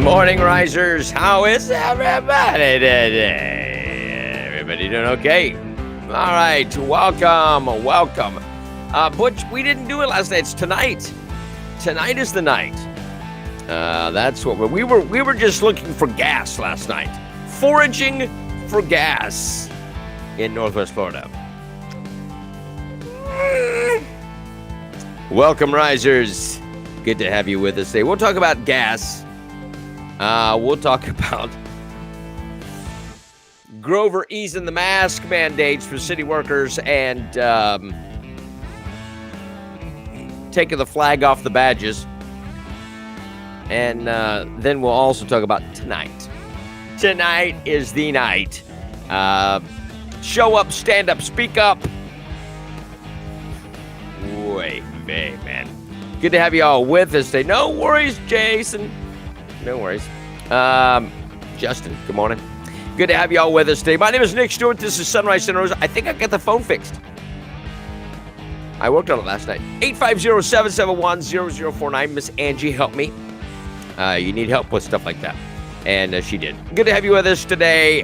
Morning, risers. How is everybody today? Everybody doing okay? All right, welcome. Butch, we didn't do it last night. It's tonight. Tonight is the night. That's what we were just looking for gas last night. Foraging for gas in Northwest Florida. Welcome, risers. Good to have you with us today. We'll talk about gas. We'll talk about Grover easing the mask mandates for city workers and taking the flag off the badges. And then we'll also talk about tonight. Tonight is the night. Show up, stand up, speak up. Wait, man. Good to have you all with us today. No worries, Jason. No worries. Justin, good morning. Good to have you all with us today. My name is Nick Stewart. This is Sunrise and Rosa. I think I got the phone fixed. I worked on it last night. 850-771-0049. Miss Angie, help me. You need help with stuff like that. And she did. Good to have you with us today.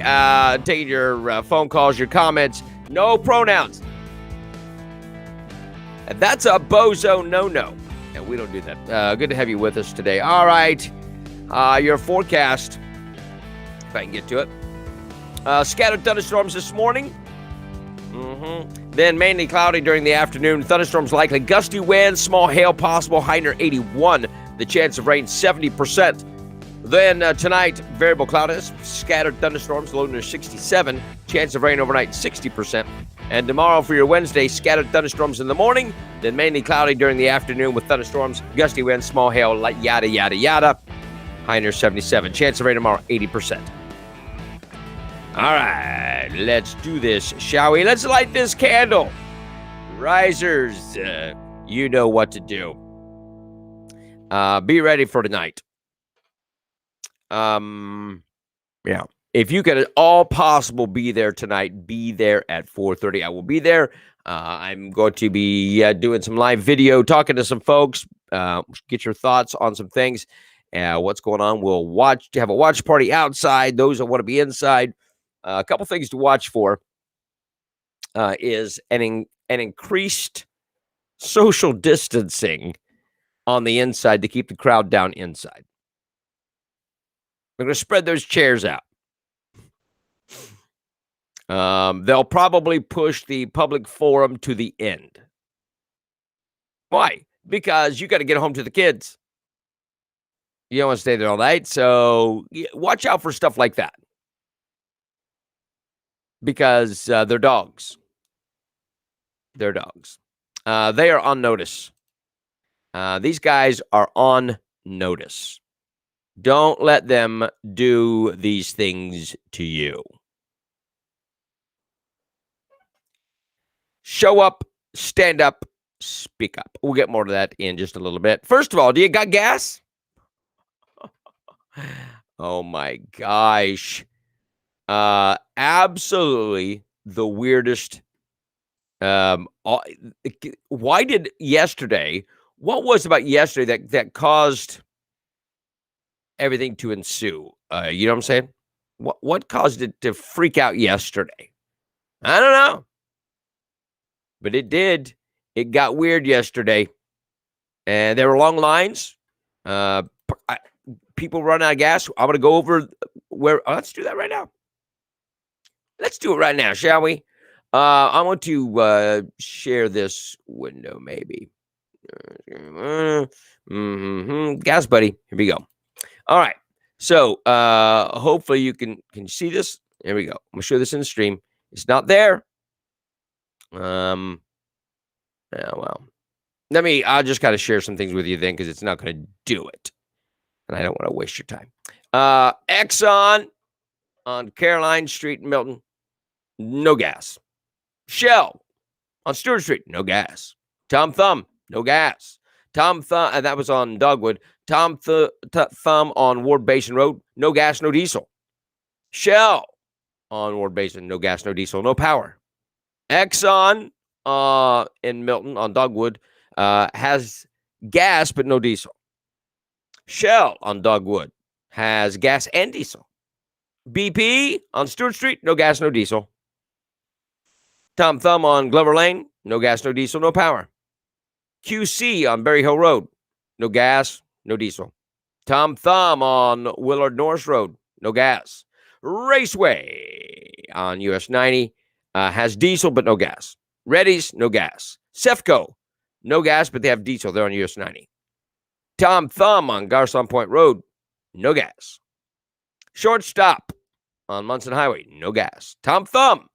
Taking your phone calls, your comments. No pronouns. And that's a bozo no-no. And we don't do that. Good to have you with us today. All right. Your forecast, if I can get to it. Scattered thunderstorms this morning. Then mainly cloudy during the afternoon. Thunderstorms likely. Gusty winds, small hail possible. High near 81. The chance of rain 70%. Then tonight, variable cloudiness. Scattered thunderstorms, low near 67. Chance of rain overnight 60%. And tomorrow for your Wednesday, scattered thunderstorms in the morning. Then mainly cloudy during the afternoon with thunderstorms, gusty winds, small hail, yada, yada, yada. High near 77. Chance of rain tomorrow, 80%. All right, let's do this, shall we? Let's light this candle. Risers, you know what to do. Be ready for tonight. Yeah. If you can at all possible be there tonight, be there at 4:30. I will be there. I'm going to be doing some live video, talking to some folks, get your thoughts on some things. What's going on? We'll have a watch party outside. Those that want to be inside. A couple things to watch for is an increased social distancing on the inside to keep the crowd down inside. We're going to spread those chairs out. They'll probably push the public forum to the end. Why? Because you got to get home to the kids. You don't want to stay there all night, so watch out for stuff like that. Because they're dogs. They're dogs. They are on notice. These guys are on notice. Don't let them do these things to you. Show up, stand up, speak up. We'll get more to that in just a little bit. First of all, do you got gas? Oh my gosh. Absolutely the weirdest. Why did yesterday, what was about yesterday that caused everything to ensue? You know what I'm saying? What caused it to freak out yesterday? I don't know. But it did. It got weird yesterday, and there were long lines. People run out of gas. I'm going to go over where. Let's do that right now. Let's do it right now, shall we? I want to share this window, maybe. Gas buddy. Here we go. All right. So hopefully you can see this. There we go. I'm going to show this in the stream. It's not there. Oh, well. I'll just kind of share some things with you then, because it's not going to do it. And I don't want to waste your time. Exxon on Caroline Street in Milton, no gas. Shell on Stewart Street, no gas. Tom Thumb, no gas. That was on Dogwood. Thumb on Ward Basin Road, no gas, no diesel. Shell on Ward Basin, no gas, no diesel, no power. Exxon in Milton on Dogwood has gas but no diesel. Shell on Dogwood has gas and diesel. BP on Stewart Street, no gas, no diesel. Tom Thumb on Glover Lane, no gas, no diesel, no power. QC on Berry Hill Road, no gas, no diesel. Tom Thumb on Willard Norris Road, no gas. Raceway on US 90 has diesel but no gas. Reddy's, no gas. Cefco, no gas, but they have diesel. They're on US 90. Tom Thumb on Garcon Point Road, no gas. Shortstop on Munson Highway, no gas. Tom Thumb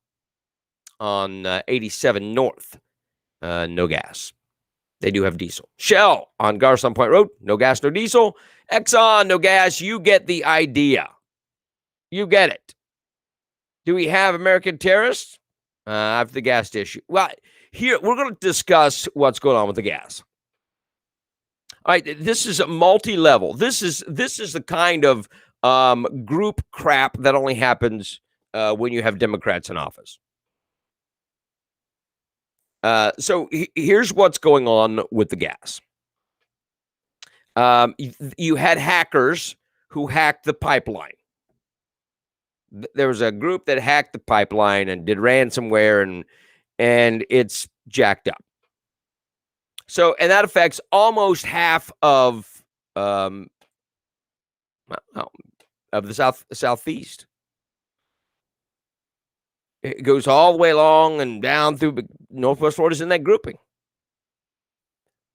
on 87 North, no gas. They do have diesel. Shell on Garcon Point Road, no gas, no diesel. Exxon, no gas. You get the idea. You get it. Do we have American terrorists? After the gas issue. Well, here we're going to discuss what's going on with the gas. All right, this is a multi-level. This is the kind of group crap that only happens when you have Democrats in office. So here's what's going on with the gas. You had hackers who hacked the pipeline. There was a group that hacked the pipeline and did ransomware, and it's jacked up. So, and that affects almost half of the southeast. It goes all the way along and down through Northwest Florida's in that grouping.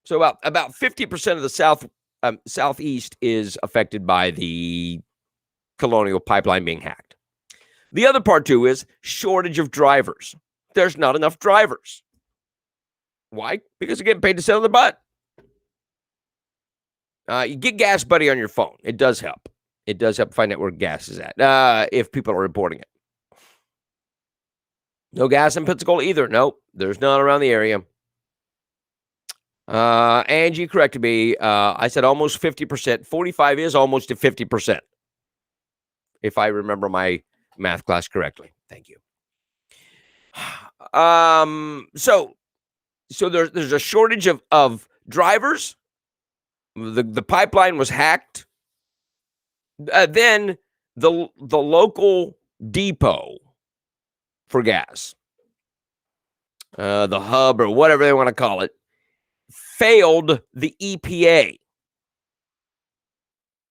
So about 50% of the southeast is affected by the Colonial Pipeline being hacked. The other part too is shortage of drivers. There's not enough drivers. Why? Because they're getting paid to sit on the butt. You get Gas Buddy on your phone. It does help. It does help find out where gas is at if people are reporting it. No gas in Pensacola either. Nope, there's none around the area. Angie corrected me. I said almost 50%. 45 is almost to 50%. If I remember my math class correctly. Thank you. So there's a shortage of drivers. The pipeline was hacked. Then the local depot for gas, the hub or whatever they want to call it, failed the EPA.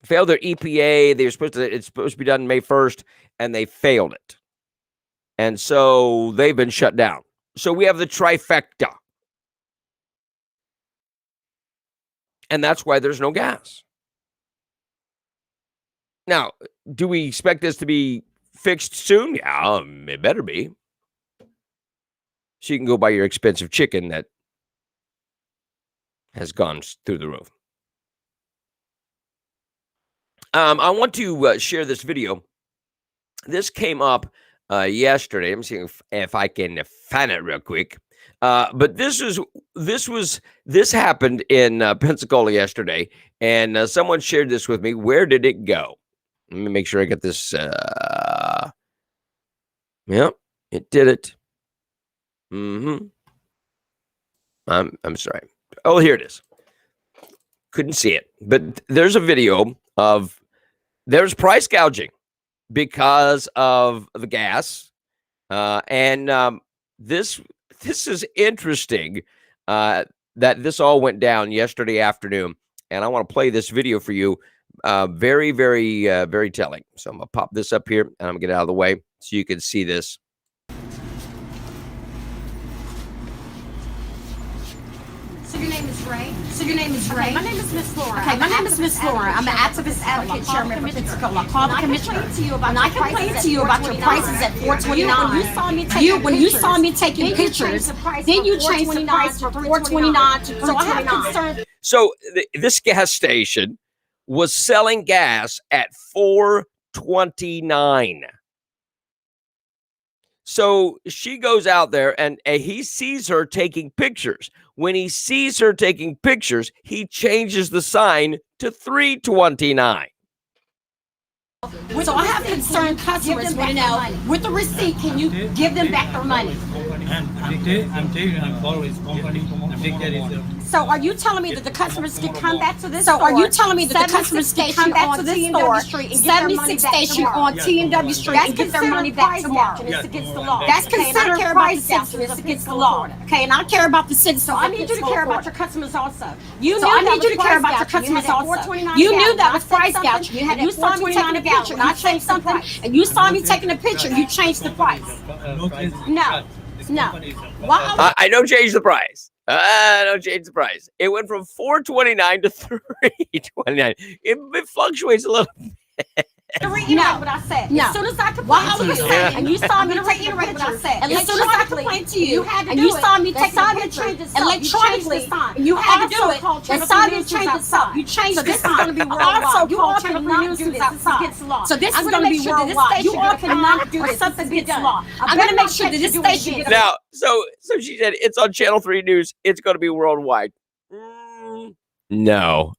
Failed their EPA. It's supposed to be done May 1st, and they failed it. And so they've been shut down. So we have the trifecta. And that's why there's no gas. Now, do we expect this to be fixed soon? Yeah, it better be. So you can go buy your expensive chicken that has gone through the roof. I want to share this video. This came up yesterday. I'm seeing if I can find it real quick. But this happened in Pensacola yesterday, and someone shared this with me. Where did it go? Let me make sure I get this. Yep, it did it. I'm sorry. Oh, here it is. Couldn't see it, but there's a video of there's price gouging because of the gas, and this is interesting. that this all went down yesterday afternoon, and I want to play this video for you. Very, very, very telling. So I'm going to pop this up here, and I'm going to get out of the way so you can see this. So your name is Ray? Okay, my name is Miss Laura. Okay, my name is Miss Laura. I'm an activist advocate chairman of Pensacola. I called the commissioner and I complained to you about your prices at $4.29. When you saw me taking pictures, then you changed the price from $4.29 to $3.29. So I have concern. So this gas station was selling gas at $4.29. So she goes out there and he sees her taking pictures. When he sees her taking pictures, he changes the sign to $3.29. So I have concerned customers want to know, with the receipt, can you give them back their money? I'm following company. The picture is. So are you telling me that the customers can come back to this store? So are you telling me that the customers can come back to this store, 76 station on T&W Street, and get their money back tomorrow? It's against the law. That's considered price gouging. It's against the law. Okay, and I care about the citizens. So I need you to care about your customers also. You knew I need you to care about your customers also. You knew that was price gouging. You saw me taking a picture, and I changed something, and you saw me taking a picture, you changed the price. No. Why? I don't change the price. I don't change the price. It went from $4.29 to $3.29. It fluctuates a little bit. Reiterate what I said. No. As soon as I complained to you, and you saw me taking what I said. As soon as I complained to you, and you saw me taking a picture electronically, and you had to do it. And saw me change the sign. You changed the sign. Also, you all cannot do this against the law. So this is going to be worldwide. You all cannot do this against the law. I'm going to make sure that this station gets. Now, so she said it's on Channel 3 News. It's going to be worldwide. No.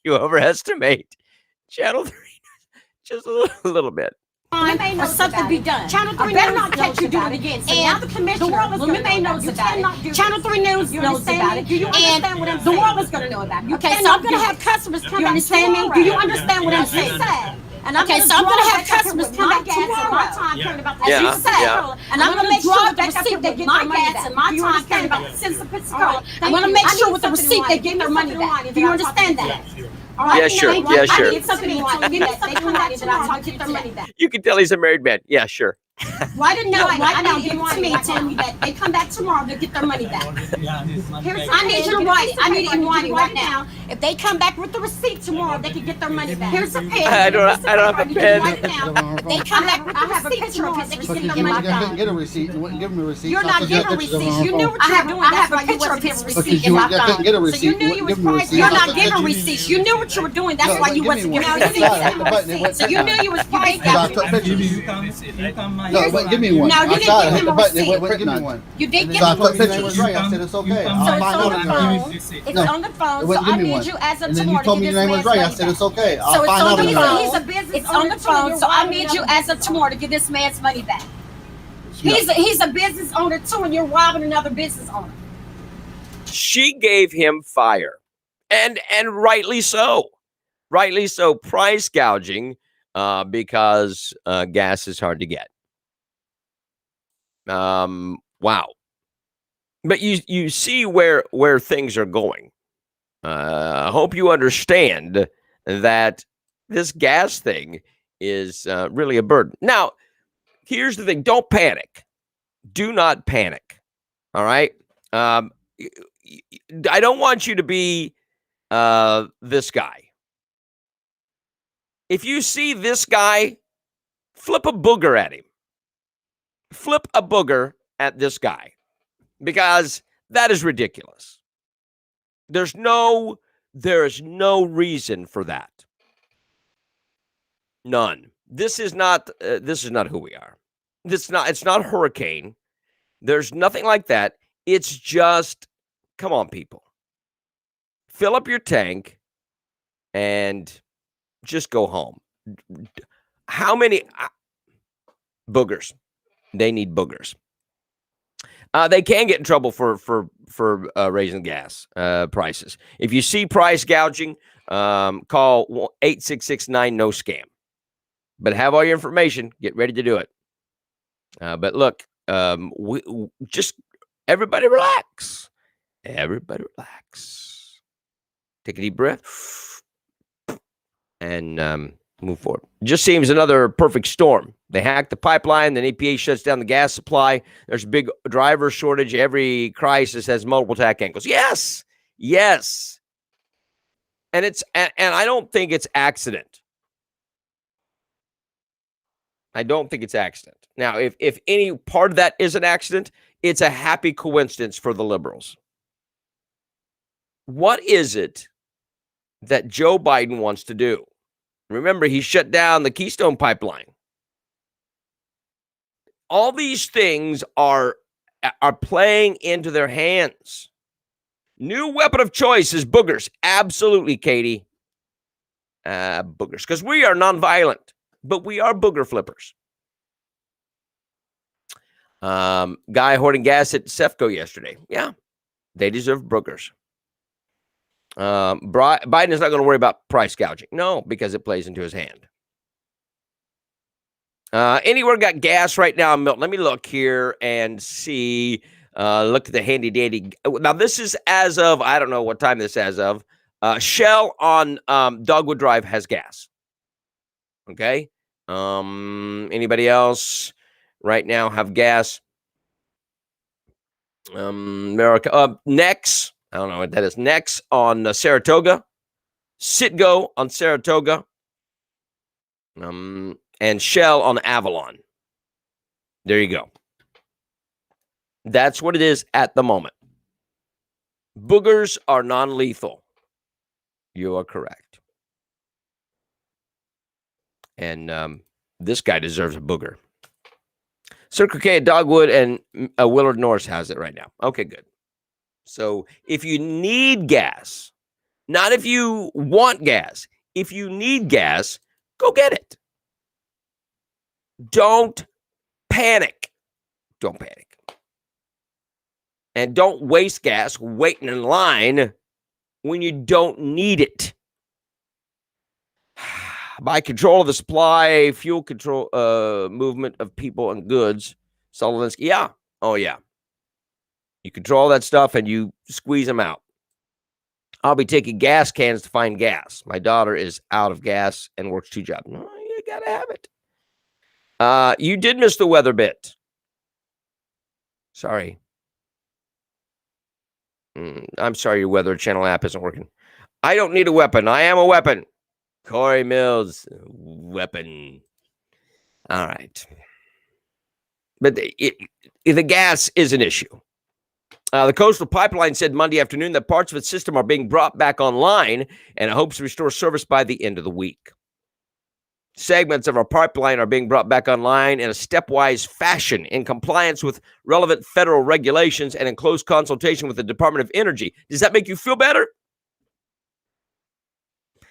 You overestimate Channel 3 just a little bit. Or something be done. Channel 3 better not catch you doing it again. So now the commissioner, knows about it. Channel 3 News knows about it. Do you understand what I'm saying? The world is going to know about it. Okay, so I'm going to have customers come back tomorrow. Do you understand what I'm saying? And okay, so I'm going to have customers come back tomorrow. As you said. And I'm going to make sure with the receipt they get my gas and my time caring about the citizens of Pensacola. I'm going to make sure with the receipt they get their money back. Do you understand that? Yeah, sure. Yeah, sure. I need something they come back tomorrow to get their money back. You can tell he's a married man. Yeah, sure. Why didn't know right now? Give it to me and tell me that they come back tomorrow to get their money back. I need you to write it. I need it in writing right now. If they come back with the receipt tomorrow, they can get their money back. Here's a pen. I don't have a pen. If they come back with the receipt tomorrow, they can get their money back. Get a receipt. You wouldn't give them a receipt. You're not giving receipts. You knew what you were doing. That's why you wasn't giving receipts in my phone. Get a receipt. So you knew you was pricing. You're not giving receipts. You knew what you were doing. That's why you wasn't giving receipts. So you knew you was pricing. No, give me one. No, you didn't give him a receipt. Give me one. You did give So I him a took receipt. pictures. I said it's okay. So I'll it's find on out the if phone. you. It's on the phone. So I need you as of And then tomorrow you told to me get your this name was man's right. I money said back. it's okay. So I'll it's find on out the if phone. It's on the phone. So I need you as of tomorrow to get this man's money back. He's a business owner too, and you're robbing another business owner. She gave him fire, and rightly so. Rightly so. Price gouging because gas is hard to get. Wow. But you see where things are going. I hope you understand that this gas thing is really a burden. Now, here's the thing. Don't panic. Do not panic. All right? I don't want you to be this guy. If you see this guy, flip a booger at him. Flip a booger at this guy. Because that is ridiculous. There's no reason for that. None. This is not who we are. It's not hurricane. There's nothing like that. It's just, come on, people. Fill up your tank and just go home. How many boogers? They need boogers. They can get in trouble for raising gas prices. If you see price gouging, call 866-9-NO-SCAM. But have all your information. Get ready to do it. But look, just everybody relax. Everybody relax. Take a deep breath and move forward. Just seems another perfect storm. They hack the pipeline, then EPA shuts down the gas supply. There's a big driver shortage. Every crisis has multiple attack angles. Yes. And I don't think it's accident. I don't think it's accident. Now, if any part of that is an accident, it's a happy coincidence for the liberals. What is it that Joe Biden wants to do? Remember, he shut down the Keystone Pipeline. All these things are playing into their hands. New weapon of choice is boogers. Absolutely, Katie. Boogers. Because we are nonviolent, but we are booger flippers. Guy hoarding gas at Sefco yesterday. Yeah, they deserve boogers. Biden is not going to worry about price gouging. No, because it plays into his hand. Anywhere got gas right now in Milton? Let me look here and see. Look at the handy dandy. Now, this is as of, I don't know what time this is as of. Shell on Dogwood Drive has gas. Okay. Anybody else right now have gas? America. Nex. I don't know what that is. Nex on Saratoga. Citgo on Saratoga. And Shell on Avalon. There you go. That's what it is at the moment. Boogers are non-lethal. You are correct. And this guy deserves a booger. Circle K at Dogwood and Willard Norris has it right now. Okay, good. So if you need gas, not if you want gas, if you need gas, go get it. Don't panic. Don't panic. And don't waste gas waiting in line when you don't need it. By control of the supply, fuel control, movement of people and goods. Sullivan's, yeah. Oh, yeah. You control that stuff and you squeeze them out. I'll be taking gas cans to find gas. My daughter is out of gas and works 2 jobs. No, you got to have it. You did miss the weather bit. Sorry. I'm sorry your Weather Channel app isn't working. I don't need a weapon. I am a weapon. Corey Mills, weapon. All right. But the gas is an issue. The Coastal Pipeline said Monday afternoon that parts of its system are being brought back online and it hopes to restore service by the end of the week. Segments of our pipeline are being brought back online in a stepwise fashion in compliance with relevant federal regulations and in close consultation with the Department of Energy. Does that make you feel better?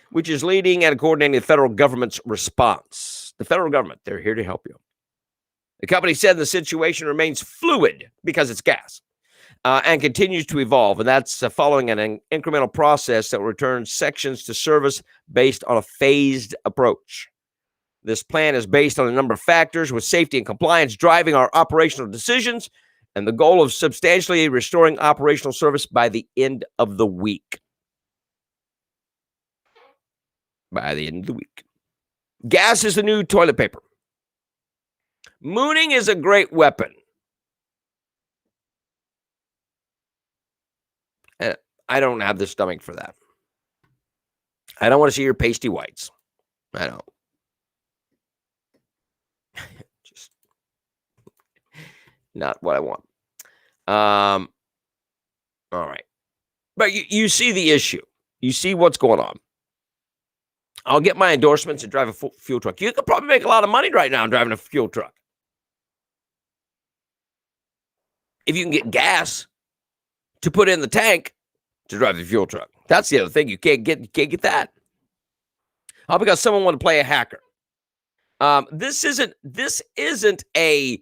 Which is leading and coordinating the federal government's response. The federal government, they're here to help you. The company said the situation remains fluid because it's gas and continues to evolve. And that's following an incremental process that will return sections to service based on a phased approach. This plan is based on a number of factors, with safety and compliance driving our operational decisions and the goal of substantially restoring operational service by the end of the week. By the end of the week. Gas is the new toilet paper. Mooning is a great weapon. I don't have the stomach for that. I don't want to see your pasty whites. I don't. Just not what I want. All right. But you see the issue. You see what's going on. I'll get my endorsements and drive a fuel truck. You could probably make a lot of money right now driving a fuel truck. If you can get gas to put in the tank to drive the fuel truck. That's the other thing. You can't get that. All because someone wanted to play a hacker. This isn't a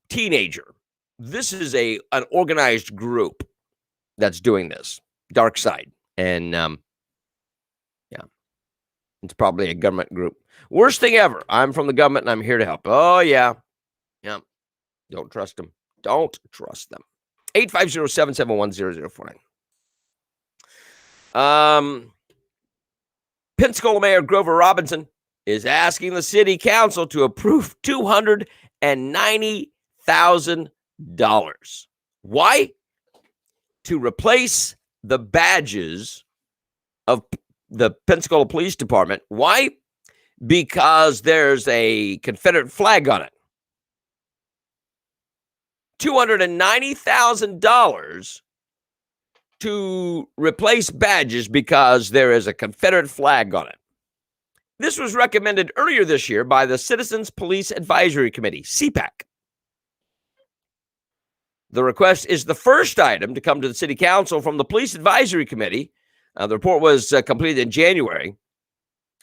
teenager. This is an organized group that's doing this. Dark side. And yeah. It's probably a government group. Worst thing ever. I'm from the government and I'm here to help. Oh, yeah. Yeah. Don't trust them. Don't trust them. 850-771-0049. Pensacola Mayor Grover Robinson is asking the city council to approve $290,000. Why? To replace the badges of the Pensacola Police Department. Why? Because there's a Confederate flag on it. $290,000 to replace badges because there is a Confederate flag on it. This was recommended earlier this year by the Citizens Police Advisory Committee, CPAC. The request is the first item to come to the city council from the Police Advisory Committee. The report was completed in January.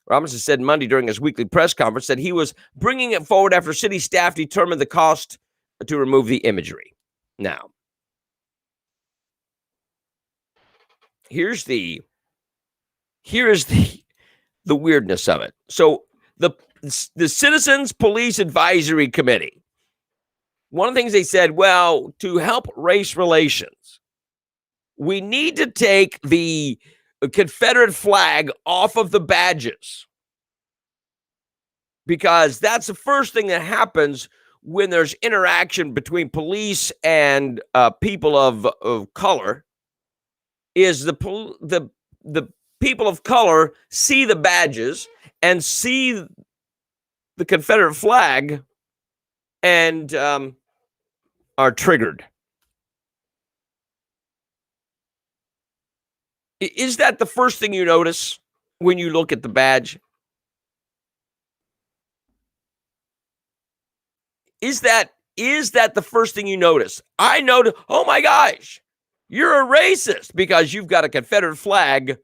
Robinson said Monday during his weekly press conference that he was bringing it forward after city staff determined the cost to remove the imagery. Now, here is the weirdness of it. So the Citizens Police Advisory Committee, one of the things they said, well, to help race relations, we need to take the Confederate flag off of the badges because that's the first thing that happens when there's interaction between police and people of color. Is the people of color see the badges and see the Confederate flag and are triggered. Is that the first thing you notice when you look at the badge? Is that the first thing you notice? I notice, oh my gosh, you're a racist because you've got a Confederate flag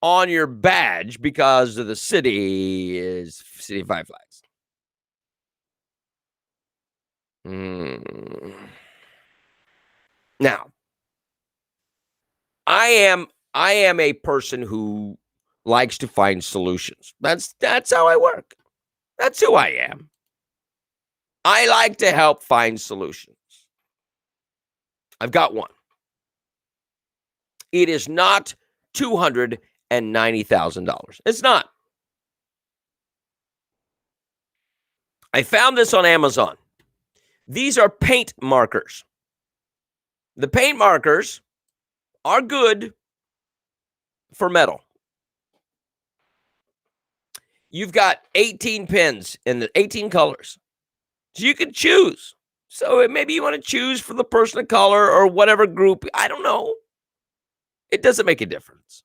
on your badge because of the city is City of Five Flags. Now, I am a person who likes to find solutions. That's how I work. That's who I am. I like to help find solutions. I've got one. It is not $290,000. It's not. I found this on Amazon. These are paint markers. The paint markers are good for metal. You've got 18 pens in the 18 colors. So you can choose. So maybe you want to choose for the person of color or whatever group. I don't know. It doesn't make a difference.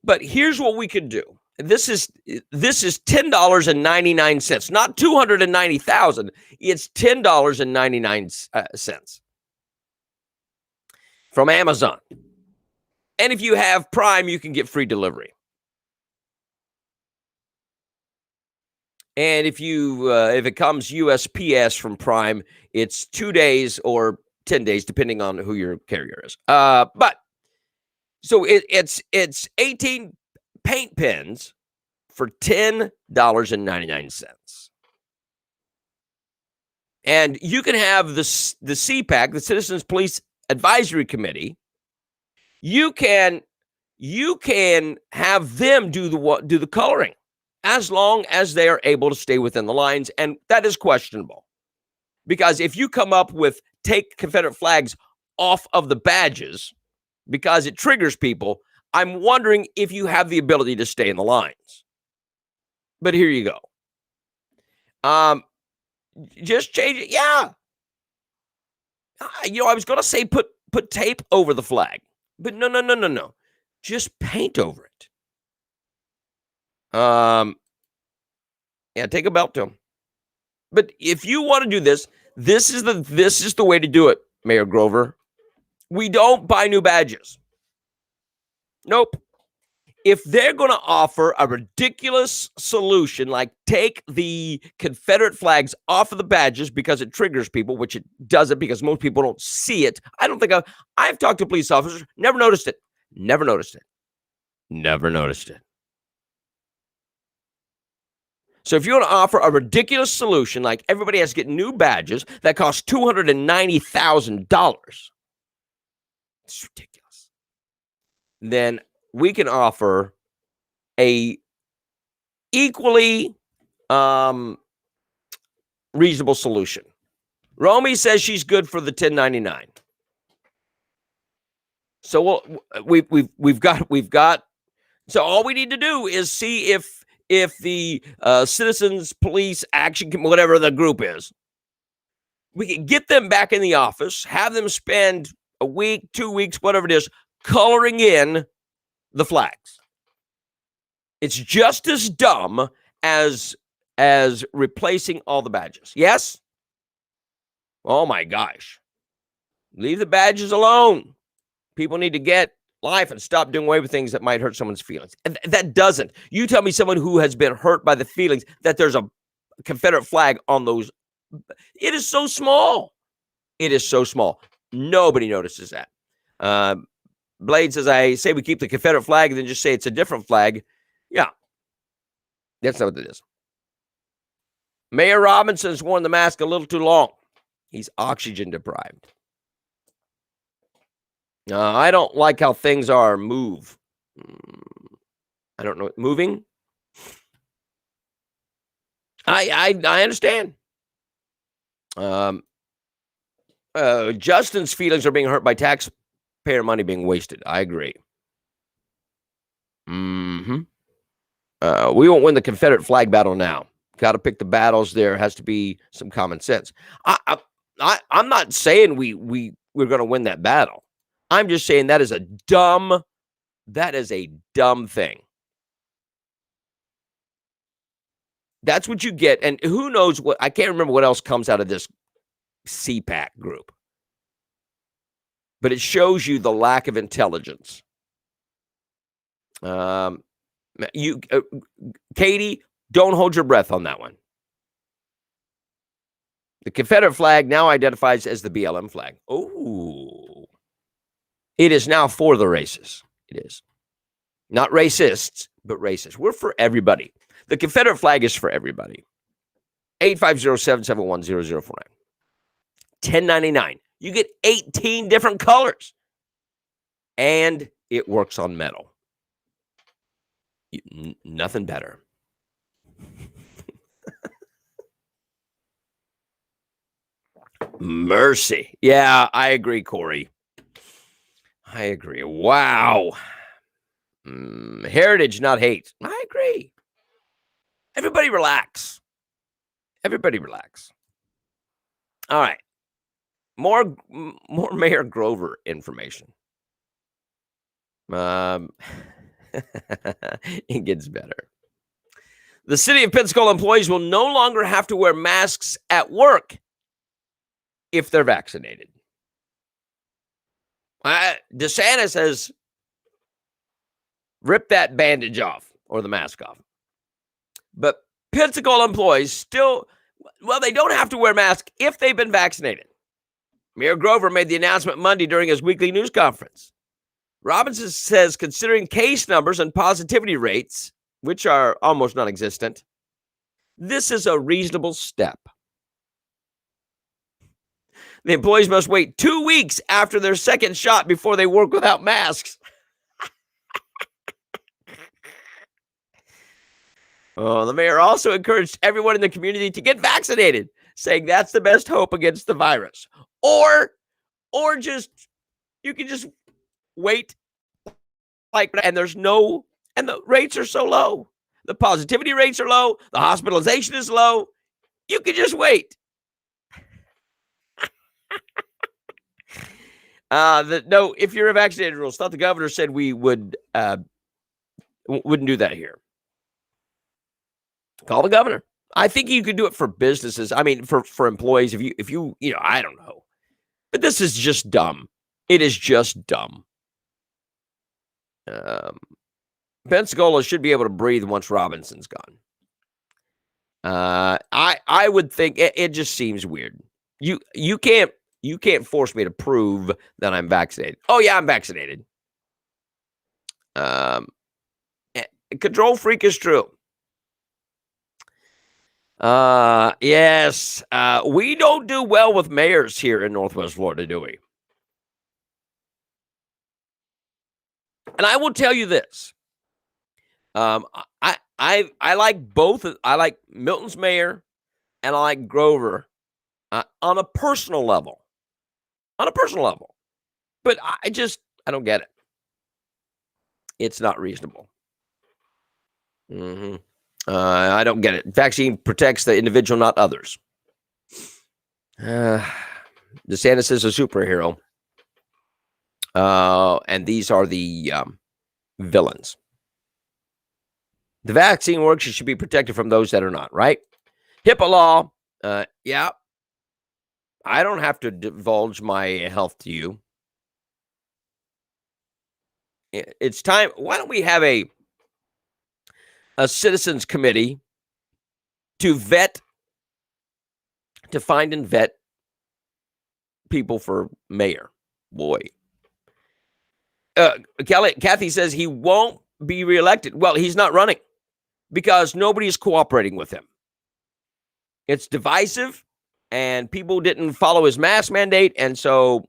But here's what we could do. This is $10.99, not $290,000. It's $10.99 from Amazon. And if you have Prime, you can get free delivery. And if it comes USPS from Prime, it's 2 days or 10 days, depending on who your carrier is. But so it's 18 paint pens for $10.99. And you can have the CPAC, the Citizens Police Advisory Committee. You can have them do the coloring as long as they are able to stay within the lines, and that is questionable. Because if you come up with take Confederate flags off of the badges because it triggers people, I'm wondering if you have the ability to stay in the lines. But here you go. Just change it. Yeah. I was going to say put tape over the flag, but no. Just paint over it. Yeah, take a belt to them. But if you want to do this, this is the way to do it, Mayor Grover. We don't buy new badges. Nope. If they're going to offer a ridiculous solution like take the Confederate flags off of the badges because it triggers people, which it doesn't because most people don't see it. I don't think I've talked to police officers, never noticed it. Never noticed it. So if you want to offer a ridiculous solution, like everybody has to get new badges that cost $290,000, it's ridiculous. Then we can offer a equally reasonable solution. Romy says she's good for the 1099. So we've got. So all we need to do is see if the Citizens Police Action, whatever the group is, we can get them back in the office, have them spend a week, 2 weeks, whatever it is, coloring in the flags. It's just as dumb as replacing all the badges. Yes? Oh my gosh. Leave the badges alone. People need to get life and stop doing away with things that might hurt someone's feelings. And that doesn't. You tell me someone who has been hurt by the feelings that there's a Confederate flag on those. It is so small. It is so small. Nobody notices that. Blade says, I say we keep the Confederate flag and then just say it's a different flag. Yeah. That's not what it is. Mayor Robinson's worn the mask a little too long. He's oxygen deprived. I don't like how things are move. I don't know. Moving? I understand. Justin's feelings are being hurt by taxpayer money being wasted. I agree. We won't win the Confederate flag battle now. Got to pick the battles. There has to be some common sense. I'm not saying we're going to win that battle. I'm just saying that is a dumb thing. That's what you get. And who knows what, I can't remember what else comes out of this CPAC group. But it shows you the lack of intelligence. Katie, don't hold your breath on that one. The Confederate flag now identifies as the BLM flag. Oh, it is now for the races. It is not racists, but racist. We're for everybody. The Confederate flag is for everybody. 850-771-0049. 1099. You get 18 different colors. And it works on metal. Nothing better. Mercy. Yeah, I agree, Corey. I agree. Wow. Heritage, not hate. I agree. Everybody relax. Everybody relax. All right. More Mayor Grover information. It gets better. The city of Pensacola employees will no longer have to wear masks at work if they're vaccinated. DeSantis has ripped that bandage off or the mask off. But Pensacola employees still, well, they don't have to wear masks if they've been vaccinated. Mayor Grover made the announcement Monday during his weekly news conference. Robinson says, considering case numbers and positivity rates, which are almost non-existent, this is a reasonable step. The employees must wait 2 weeks after their second shot before they work without masks. The mayor also encouraged everyone in the community to get vaccinated, saying that's the best hope against the virus. Or just, you can just wait and the rates are so low. The positivity rates are low. The hospitalization is low. You can just wait. No, if you're a vaccinated rules, thought the governor said we wouldn't do that here. Call the governor. I think you could do it for businesses. I mean, for employees, if you I don't know. But this is just dumb. It is just dumb. Pensacola should be able to breathe once Robinson's gone. I would think it just seems weird. You can't force me to prove that I'm vaccinated. Oh yeah, I'm vaccinated. Control freak is true. Yes. We don't do well with mayors here in Northwest Florida, do we? And I will tell you this. I like both. I like Milton's mayor and I like Grover on a personal level. On a personal level. But I don't get it. It's not reasonable. I don't get it. Vaccine protects the individual, not others. DeSantis is a superhero. And these are the villains. The vaccine works. It should be protected from those that are not, right? HIPAA law. Yeah. I don't have to divulge my health to you. It's time. Why don't we have a citizens committee to find and vet people for mayor? Boy. Kathy says he won't be reelected. Well, he's not running because nobody's cooperating with him. It's divisive and people didn't follow his mask mandate. And so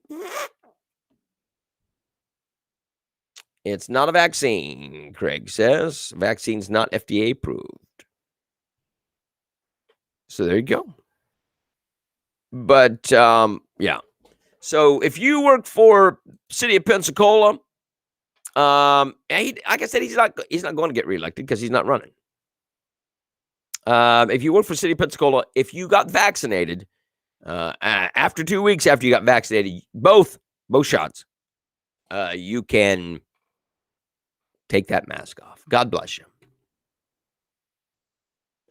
it's not a vaccine, Craig says. Vaccine's not FDA approved. So there you go. But, yeah. So if you work for city of Pensacola, like I said, he's not going to get reelected because he's not running. If you work for city of Pensacola, if you got vaccinated, after 2 weeks after you got vaccinated, both shots, you can take that mask off. God bless you.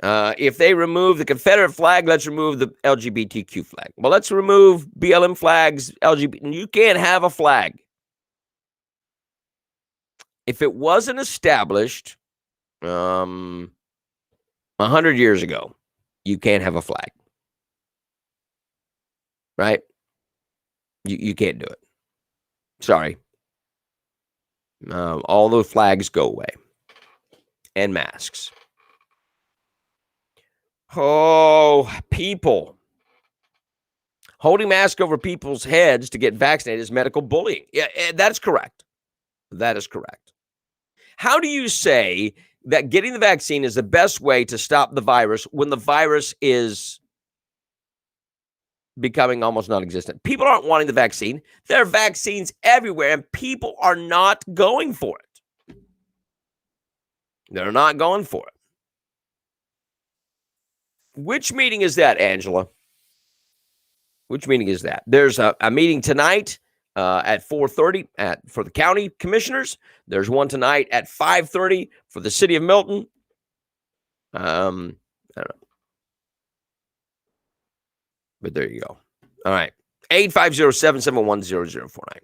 If they remove the Confederate flag, let's remove the LGBTQ flag. Well, let's remove BLM flags, LGBT. You can't have a flag. If it wasn't established 100 years ago, you can't have a flag. Right? You can't do it. Sorry. All those flags go away. And masks. Oh, people. Holding masks over people's heads to get vaccinated is medical bullying. Yeah, that's correct. That is correct. How do you say that getting the vaccine is the best way to stop the virus when the virus is becoming almost non-existent? People aren't wanting the vaccine. There are vaccines everywhere, and people are not going for it. They're not going for it. Which meeting is that, Angela? Which meeting is that? There's a meeting tonight at 4:30 for the county commissioners. There's one tonight at 5:30 for the city of Milton. I don't know. But there you go. All right. 850-771-0049.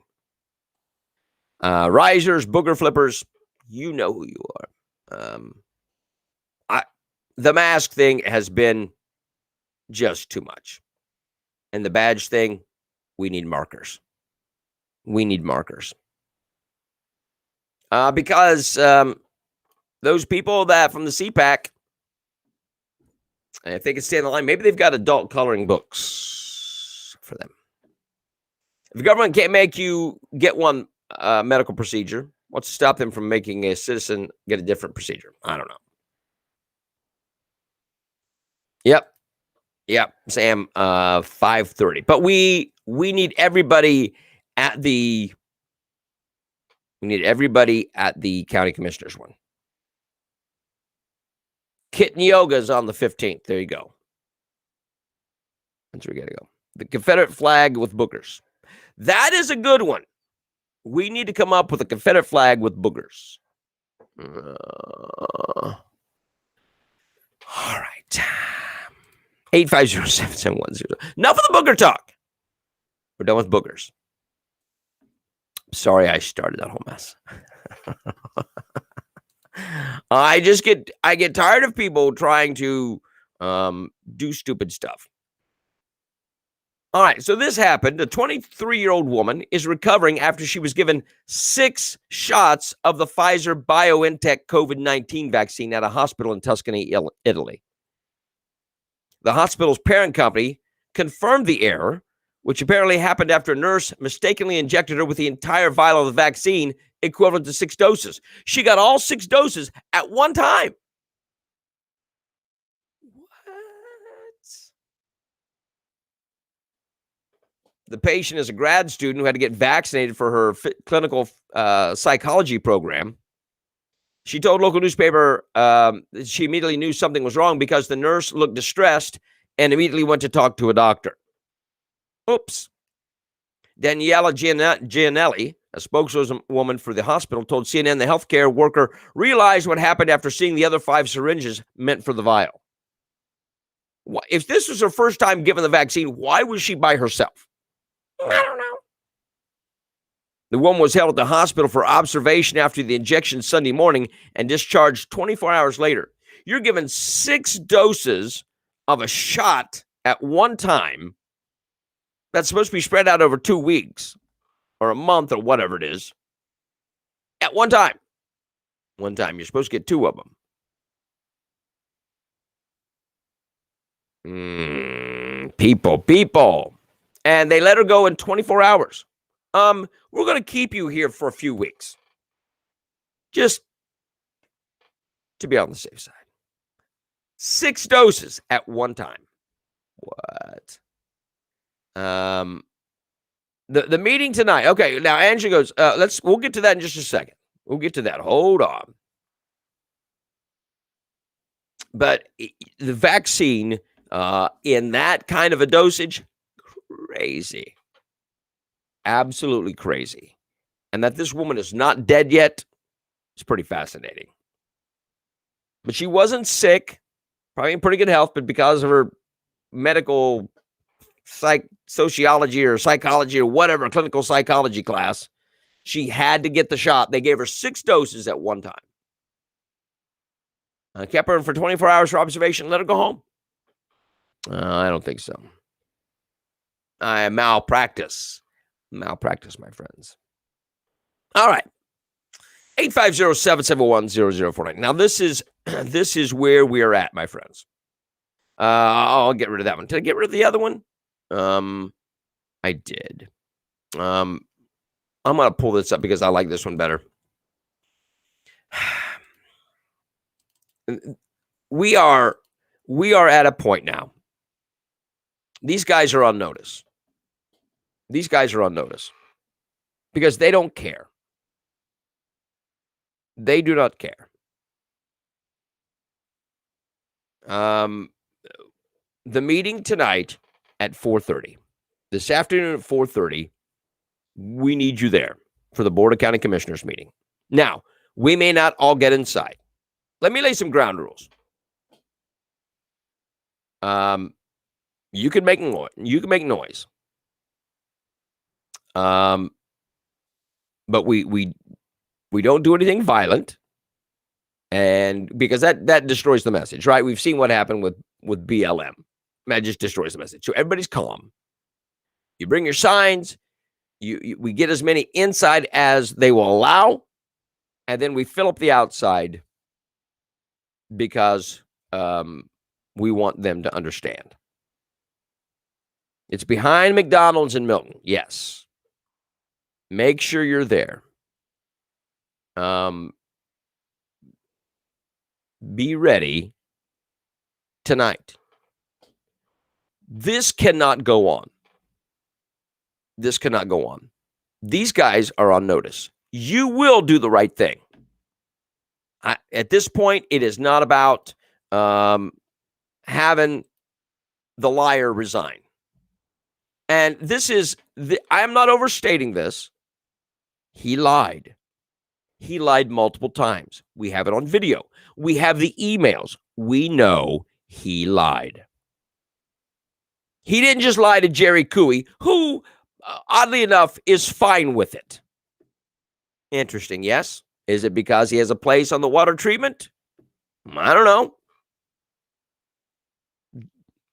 Risers, booger flippers, you know who you are. The mask thing has been just too much. And the badge thing, we need markers. We need markers. Because those people that from the CPAC, if they can stay in the line, maybe they've got adult coloring books for them. If the government can't make you get one medical procedure, what's to stop them from making a citizen get a different procedure? I don't know. Yep, Sam, 5:30. But we need everybody at the county commissioners one. Kitten yoga is on the 15th. There you go. That's where we gotta go. The Confederate flag with boogers. That is a good one. We need to come up with a Confederate flag with boogers. All right. 850-771-00. Enough of the booger talk. We're done with boogers. Sorry I started that whole mess. I get tired of people trying to do stupid stuff. All right, so this happened. A 23-year-old woman is recovering after she was given 6 shots of the Pfizer-BioNTech COVID-19 vaccine at a hospital in Tuscany, Italy. The hospital's parent company confirmed the error, which apparently happened after a nurse mistakenly injected her with the entire vial of the vaccine, equivalent to 6 doses. She got all 6 doses at one time. The patient is a grad student who had to get vaccinated for her clinical psychology program. She told local newspaper she immediately knew something was wrong because the nurse looked distressed and immediately went to talk to a doctor. Oops. Daniela Gianelli, a spokeswoman for the hospital, told CNN the healthcare worker realized what happened after seeing the other 5 syringes meant for the vial. If this was her first time given the vaccine, why was she by herself? I don't know. The woman was held at the hospital for observation after the injection Sunday morning and discharged 24 hours later. You're given 6 doses of a shot at one time that's supposed to be spread out over 2 weeks or a month or whatever it is. At one time. One time. You're supposed to get 2 of them. People. And they let her go in 24 hours. We're going to keep you here for a few weeks. Just to be on the safe side. 6 doses at one time. What? The meeting tonight. Okay, now Angie goes, we'll get to that in just a second. We'll get to that. Hold on. But the vaccine in that kind of a dosage, crazy. Absolutely crazy. And that this woman is not dead yet is pretty fascinating. But she wasn't sick, probably in pretty good health, but because of her medical sociology or psychology or whatever, clinical psychology class, she had to get the shot. They gave her 6 doses at one time. Kept her in for 24 hours for observation, let her go home. I don't think so. Malpractice, my friends. All right. 850-771-0049. Now, this is where we are at, my friends. I'll get rid of that one. Did I get rid of the other one? I did. I'm going to pull this up because I like this one better. We are at a point now. These guys are on notice. Because they don't care. They do not care. The meeting tonight at 4:30. This afternoon at 4:30, we need you there for the Board of County Commissioners meeting. Now, we may not all get inside. Let me lay some ground rules. You can make noise. But we don't do anything violent, and because that destroys the message, right? We've seen what happened with BLM. That just destroys the message. So everybody's calm. You bring your signs. We get as many inside as they will allow, and then we fill up the outside because we want them to understand. It's behind McDonald's in Milton. Yes. Make sure you're there. Be ready tonight. This cannot go on. These guys are on notice. You will do the right thing. At this point, it is not about having the liar resign. And I am not overstating this. He lied. He lied multiple times. We have it on video. We have the emails. We know he lied. He didn't just lie to Jerry Cooey, who, oddly enough, is fine with it. Interesting, yes? Is it because he has a place on the water treatment? I don't know.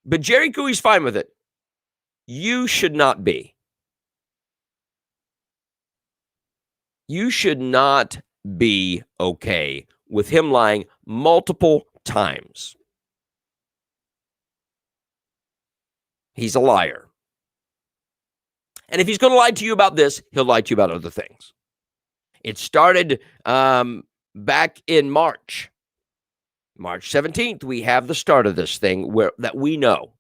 But Jerry Cooey's fine with it. You should not be. You should not be okay with him lying multiple times. He's a liar. And if he's going to lie to you about this, he'll lie to you about other things. It started back in March. March 17th, we have the start of this thing that we know.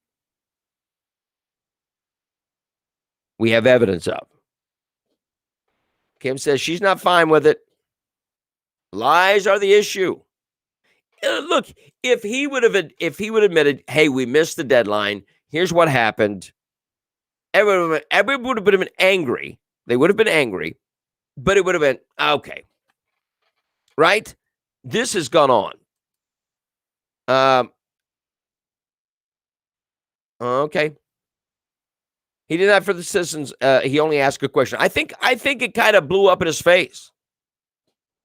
We have evidence of. Kim says she's not fine with it. Lies are the issue. Look, if he would have admitted, hey, we missed the deadline, here's what happened, everyone would have been angry. They would have been angry, but it would have been, okay. Right? This has gone on. Okay. He did that for the citizens. He only asked a question. I think it kind of blew up in his face.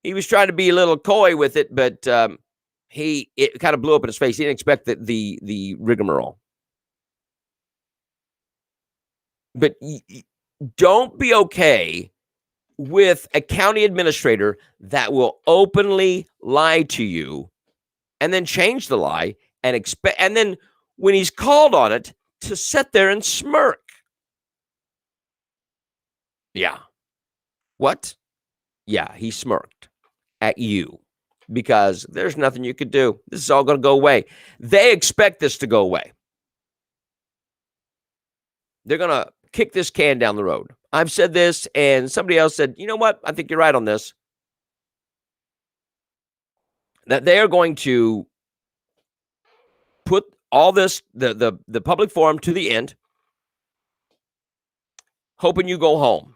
He was trying to be a little coy with it, but it kind of blew up in his face. He didn't expect the rigmarole. But don't be okay with a county administrator that will openly lie to you and then change the lie and then when he's called on it to sit there and smirk. Yeah. What? Yeah, he smirked at you because there's nothing you could do. This is all going to go away. They expect this to go away. They're going to kick this can down the road. I've said this, and somebody else said, you know what? I think you're right on this. That they are going to put all this, the public forum to the end, hoping you go home.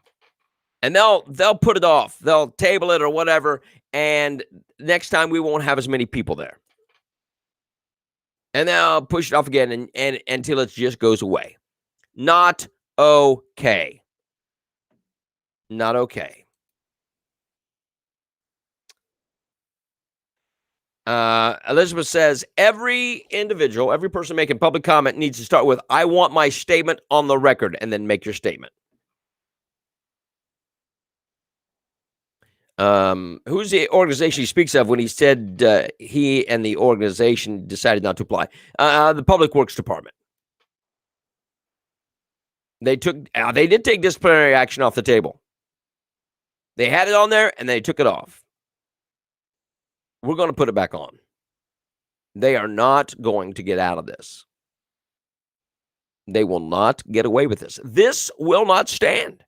And they'll put it off. They'll table it or whatever, and next time we won't have as many people there. And they'll push it off again and until it just goes away. Not okay. Not okay. Elizabeth says, every individual, every person making public comment needs to start with, I want my statement on the record, and then make your statement. Who's the organization he speaks of when he said he and the organization decided not to apply? The Public Works Department. They did take disciplinary action off the table. They had it on there and they took it off. We're going to put it back on. They are not going to get out of this. They will not get away with this. This will not stand.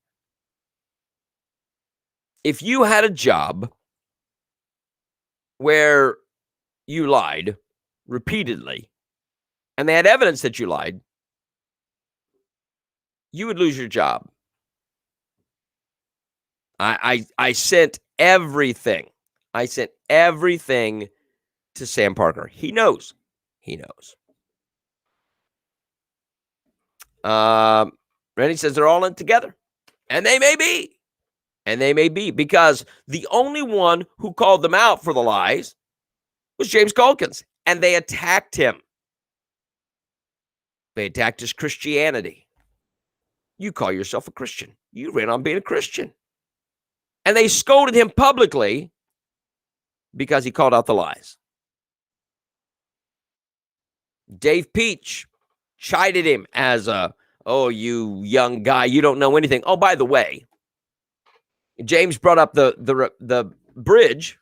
If you had a job where you lied repeatedly and they had evidence that you lied, you would lose your job. I sent everything. I sent everything to Sam Parker. He knows. He knows. Randy says they're all in together. And they may be. And they may be, because the only one who called them out for the lies was James Calkins. And they attacked him. They attacked his Christianity. You call yourself a Christian. You ran on being a Christian. And they scolded him publicly because he called out the lies. Dave Peach chided him as you young guy, you don't know anything. Oh, by the way, James brought up the bridge,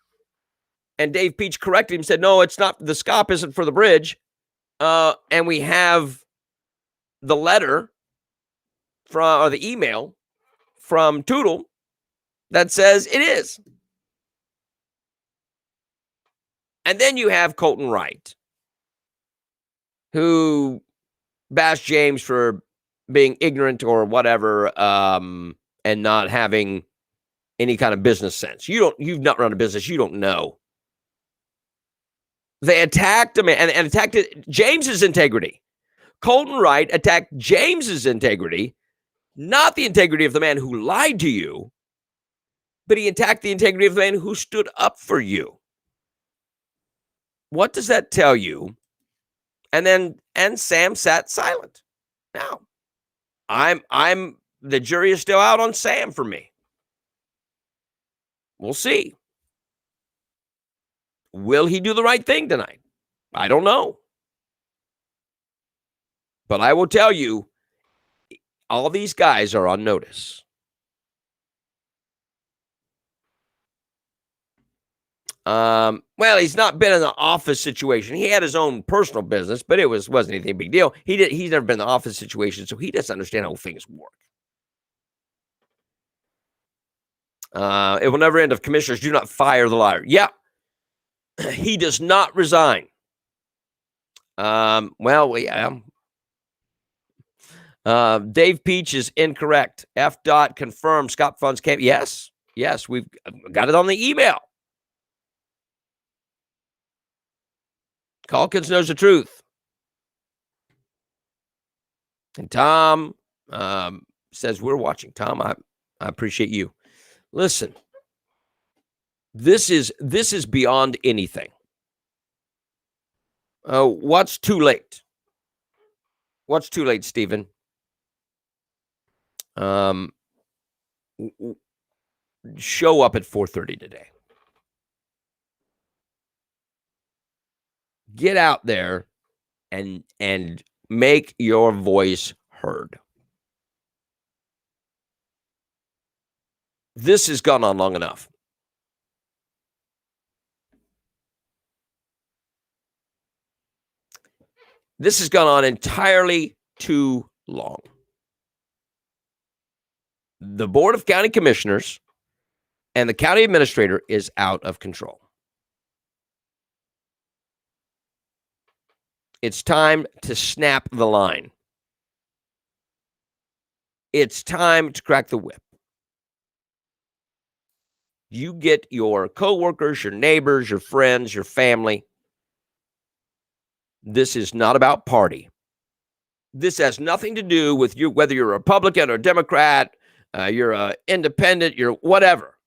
and Dave Peach corrected him, said, no, it's not, the SCOP isn't for the bridge. And we have the letter or the email from Tootle that says it is. And then you have Colton Wright, who bashed James for being ignorant or whatever, and not having any kind of business sense. You've not run a business. You don't know. They attacked him and attacked James's integrity. Colton Wright attacked James's integrity, not the integrity of the man who lied to you, but he attacked the integrity of the man who stood up for you. What does that tell you? And Sam sat silent. Now, the jury is still out on Sam for me. We'll see. Will he do the right thing tonight? I don't know. But I will tell you All these guys are on notice. Well, he's not been in the office situation. He had his own personal business, but it wasn't anything big deal. He's never been in the office situation, so he doesn't understand how things work. It will never end if commissioners do not fire the liar. Yeah, he does not resign. Well, yeah. Dave Peach is incorrect. F. confirmed Scott funds can't. Yes, we've got it on the email. Calkins knows the truth. And Tom says we're watching. Tom, I appreciate you. Listen, this is beyond anything. What's too late? What's too late, Stephen? Show up at 4:30 today. Get out there and make your voice heard. This has gone on long enough. This has gone on entirely too long. The Board of County Commissioners and the county administrator is out of control. It's time to snap the line. It's time to crack the whip. You get your coworkers, your neighbors, your friends, your family. This is not about party. This has nothing to do with you, whether you're a Republican or Democrat, you're an independent, you're whatever.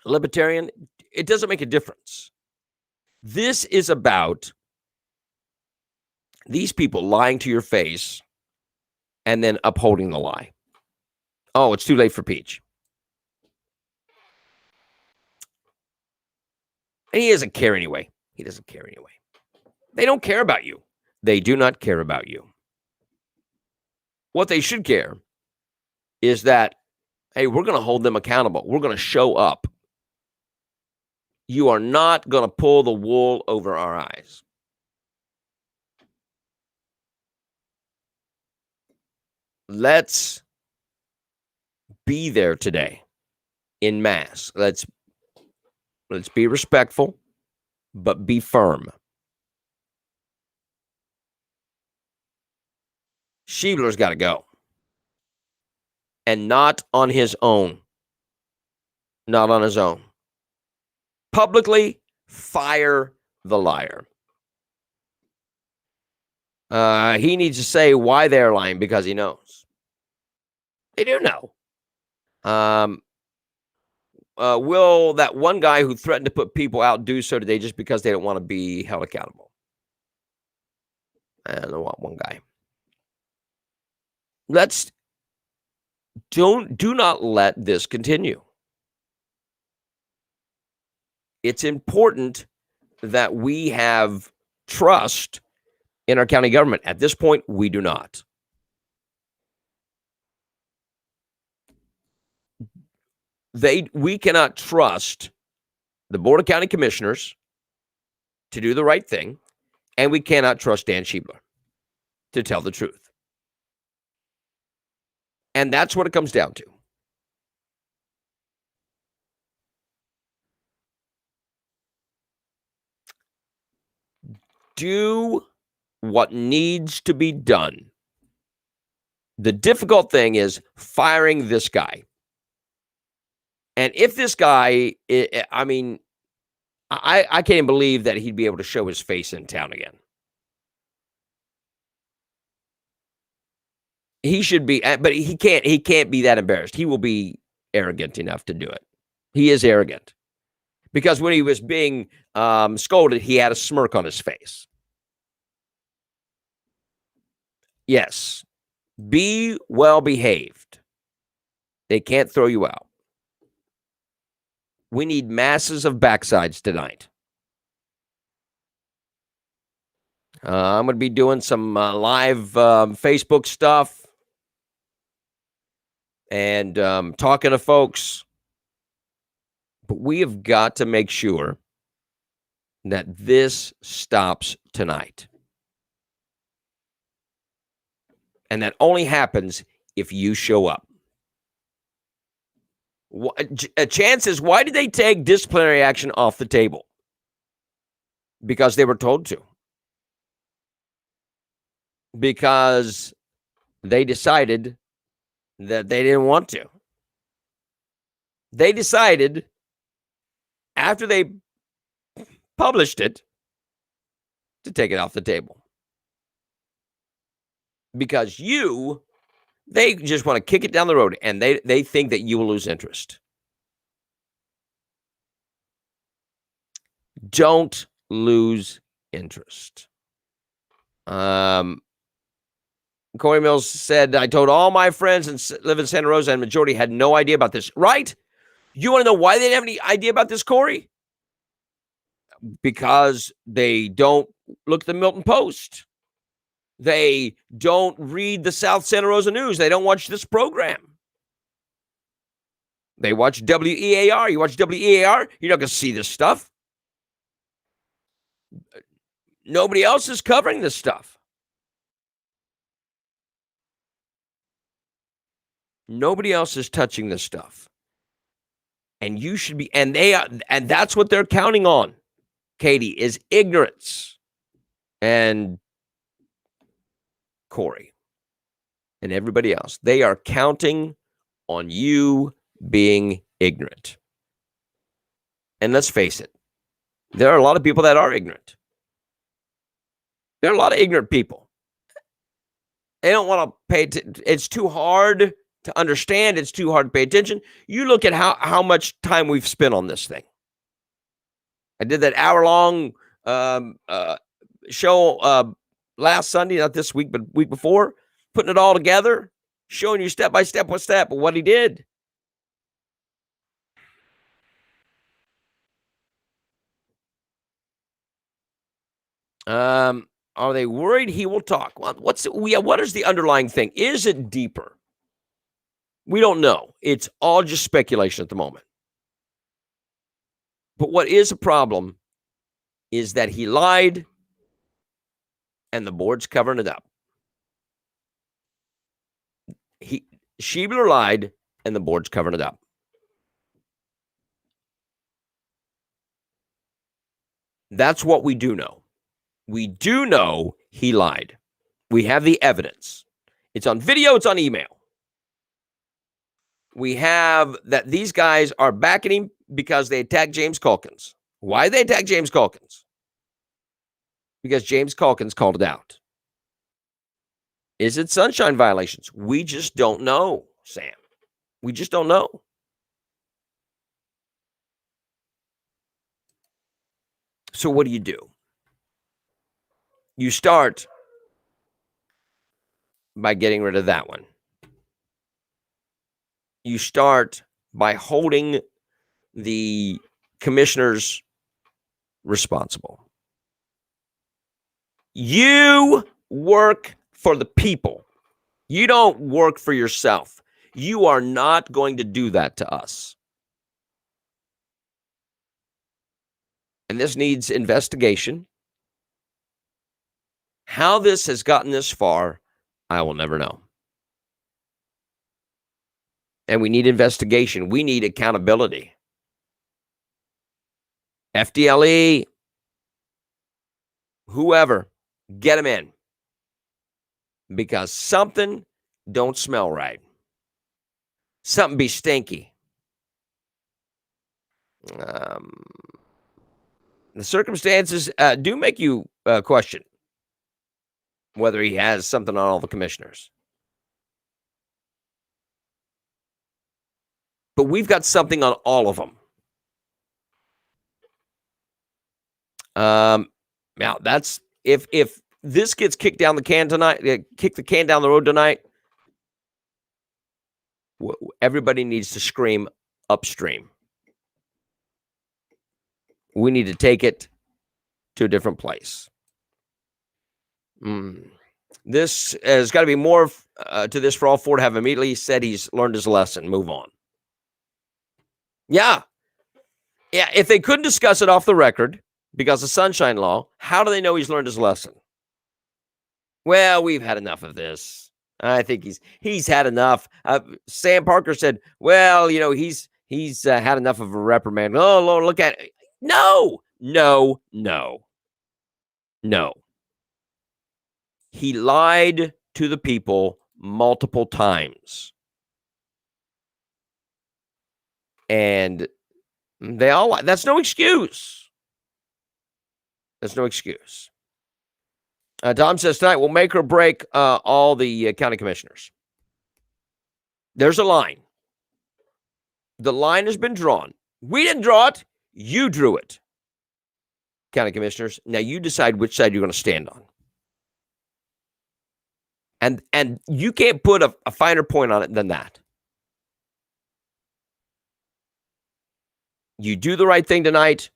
Libertarian, it doesn't make a difference. This is about these people lying to your face and then upholding the lie. Oh, it's too late for Peach. And he doesn't care anyway. He doesn't care anyway. They don't care about you. They do not care about you. What they should care is that, hey, we're going to hold them accountable. We're going to show up. You are not going to pull the wool over our eyes. Let's be there today in mass. Let's be respectful, but be firm. Schiebler's got to go. And not on his own. Not on his own. Publicly fire the liar. He needs to say why they're lying because he knows. They do know. Will that one guy who threatened to put people out do so today just because they don't want to be held accountable? I don't know what one guy. Do not let this continue. It's important that we have trust in our county government. At this point, we do not. We cannot trust the Board of County Commissioners to do the right thing, and we cannot trust Dan Schiebler to tell the truth. And that's what it comes down to. Do what needs to be done. The difficult thing is firing this guy. And if this guy, I mean, I can't even believe that he'd be able to show his face in town again. He should be, but he can't be that embarrassed. He will be arrogant enough to do it. He is arrogant. Because when he was being scolded, he had a smirk on his face. Yes. Be well behaved. They can't throw you out. We need masses of backsides tonight. I'm going to be doing some live Facebook stuff. and talking to folks. But we have got to make sure that this stops tonight. And that only happens if you show up. Chances, why did they take disciplinary action off the table? Because they were told to. Because they decided that they didn't want to. They decided after they published it to take it off the table. Because they just want to kick it down the road, and they think that you will lose interest. Don't lose interest. Corey Mills said, I told all my friends and live in Santa Rosa, and majority had no idea about this. Right? You want to know why they didn't have any idea about this, Corey? Because they don't look at the Milton Post. They don't read the South Santa Rosa News. They don't watch this program. They watch WEAR. You watch WEAR, you're not going to see this stuff. Nobody else is covering this stuff. Nobody else is touching this stuff. And you should be, and that's what they're counting on, Katie, is ignorance. And Corey and everybody else, they are counting on you being ignorant. And let's face it, there are a lot of people that are ignorant. There are a lot of ignorant people. They don't want to pay attention. It's too hard to understand. It's too hard to pay attention. You look at how much time we've spent on this thing. I did that hour-long show last Sunday, not this week, but week before, putting it all together, showing you step by step what step, what he did. Are they worried he will talk? Well, what is the underlying thing? Is it deeper? We don't know. It's all just speculation at the moment. But what is a problem is that he lied and the board's covering it up. Schiebler lied and the board's covering it up. That's what we do know. We do know he lied. We have the evidence. It's on video. It's on email. We have that these guys are backing him because they attacked James Calkins. Why did they attack James Calkins? Because James Calkins called it out. Is it sunshine violations? We just don't know, Sam. We just don't know. So what do? You start by getting rid of that one. You start by holding the commissioners responsible. You work for the people. You don't work for yourself. You are not going to do that to us. And this needs investigation. How this has gotten this far, I will never know. And we need investigation. We need accountability. FDLE, whoever, get them in. Because something don't smell right. Something be stinky. The circumstances do make you question whether he has something on all the commissioners. But we've got something on all of them. Now that's if this gets kicked down the can tonight, kick the can down the road tonight, everybody needs to scream upstream. We need to take it to a different place. This has got to be more to this for all four to have immediately said he's learned his lesson. Move on. Yeah. Yeah. If they couldn't discuss it off the record because of Sunshine Law, how do they know he's learned his lesson? Well, we've had enough of this. I think he's had enough. Sam Parker said, well, he's had enough of a reprimand. Oh, Lord, look at it. No. He lied to the people multiple times. And they all lie. That's no excuse. Tom says tonight we'll make or break all the county commissioners. There's a line. The line has been drawn. We didn't draw it. You drew it. County commissioners. Now you decide which side you're going to stand on. And you can't put a finer point on it than that. You do the right thing tonight,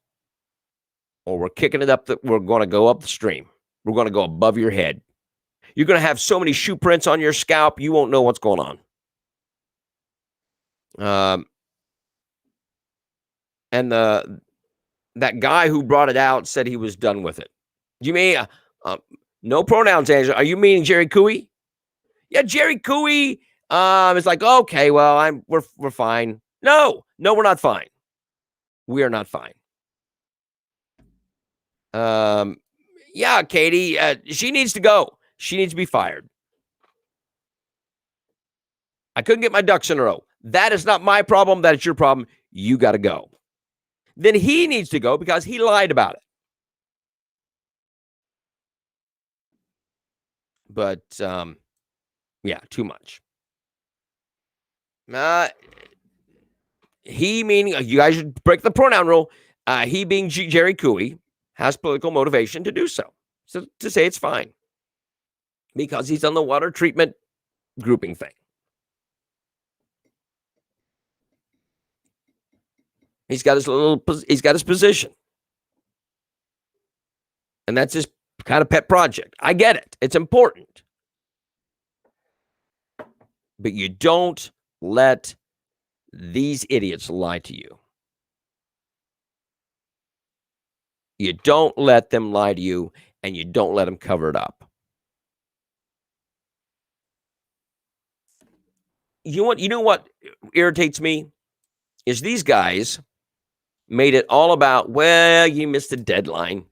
or we're kicking it up. We're going to go up the stream. We're going to go above your head. You're going to have so many shoe prints on your scalp, you won't know what's going on. And that guy who brought it out said he was done with it. You mean no pronouns, Angela? Are you meaning Jerry Cooey? Yeah, Jerry Cooey. It's like, okay, well, we're fine. No, we're not fine. We are not fine. Yeah, Katie, she needs to go. She needs to be fired. I couldn't get my ducks in a row. That is not my problem. That is your problem. You got to go. Then he needs to go because he lied about it. But, yeah, too much. He meaning, you guys should break the pronoun rule. He being Jerry Cooey has political motivation to do so. So to say it's fine. Because he's on the water treatment grouping thing. He's got his position. And that's his kind of pet project. I get it. It's important. But you don't let these idiots lie to you. You don't let them lie to you, and you don't let them cover it up. You know what irritates me? Is these guys made it all about, well, you missed the deadline.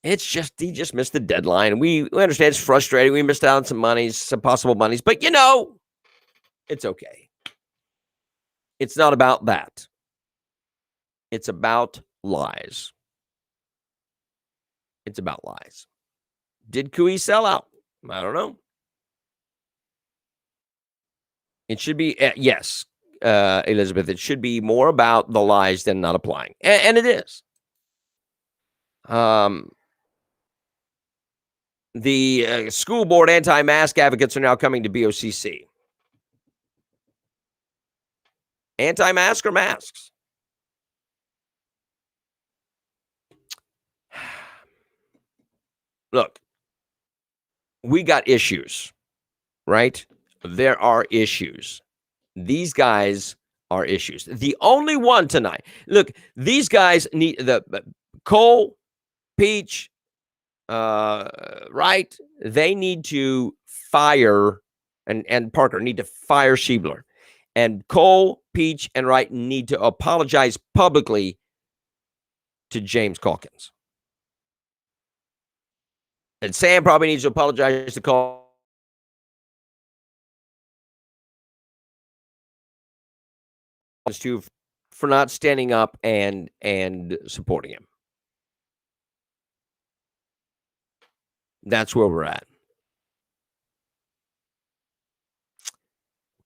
It's just, he just missed the deadline. We understand it's frustrating. We missed out on some monies, some possible monies, but it's okay. It's not about that. It's about lies. It's about lies. Did Cooey sell out? I don't know. It should be, yes, Elizabeth, it should be more about the lies than not applying. And it is. The school board anti-mask advocates are now coming to BOCC. Anti-mask or masks? Look, we got issues, right? There are issues. These guys are issues. The only one tonight. Look, these guys need the Cole, Peach, right? They need to fire, and Parker need to fire Schiebler. And Cole, Peach, and Wright need to apologize publicly to James Calkins. And Sam probably needs to apologize to Cole. To for not standing up and supporting him. That's where we're at.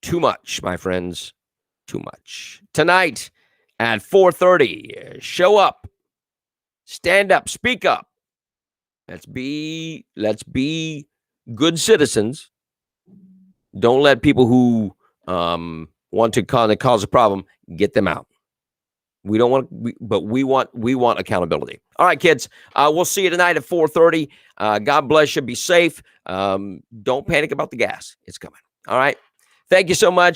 Too much, my friends. Too much. Tonight at 4:30, show up, stand up, speak up. Let's be good citizens. Don't let people who want to cause a problem get them out. We don't want, but we want accountability. All right, kids. We'll see you tonight at 4:30. God bless you. Be safe. Don't panic about the gas. It's coming. All right. Thank you so much.